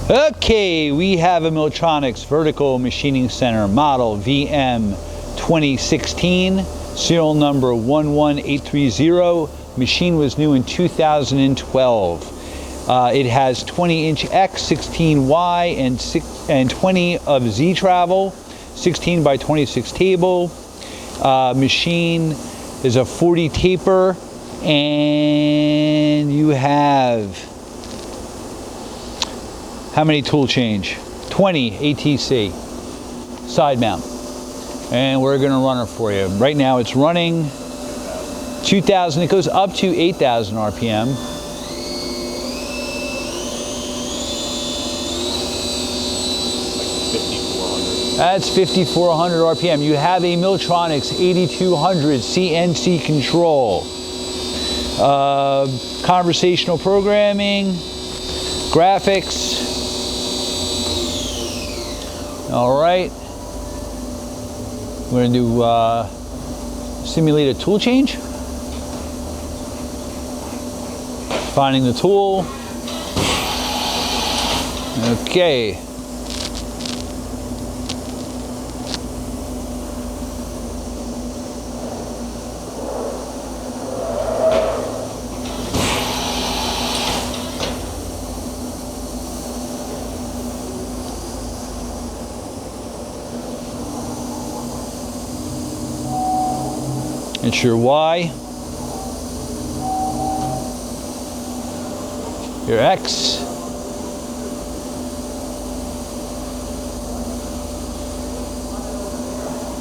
Okay, we have a Milltronics Vertical Machining Center model VM2016, serial number 11830. Machine was new in 2012. It has 20-inch X, 16Y, and 20 of Z travel, 16 by 26 table. Machine is a 40 taper, and you have how many tool change? 20 ATC side mount, and we're going to run it for you. Right now it's running 2,000. It goes up to 8,000 RPM. That's 5,400 RPM. You have a Milltronics 8200 CNC control. Conversational programming, graphics. All right. We're going to do simulate a tool change. Finding the tool. Okay. It's your Y, your X,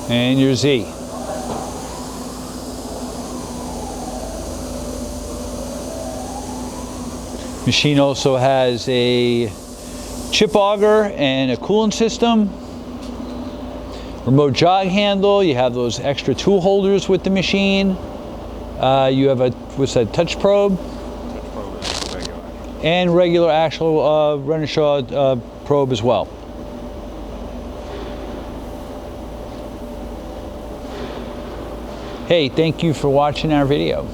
and your Z. Machine also has a chip auger and a coolant system. Remote jog handle. You have those extra tool holders with the machine. You have a touch probe? Touch probe and regular actual Renishaw probe as well. Hey, thank you for watching our video.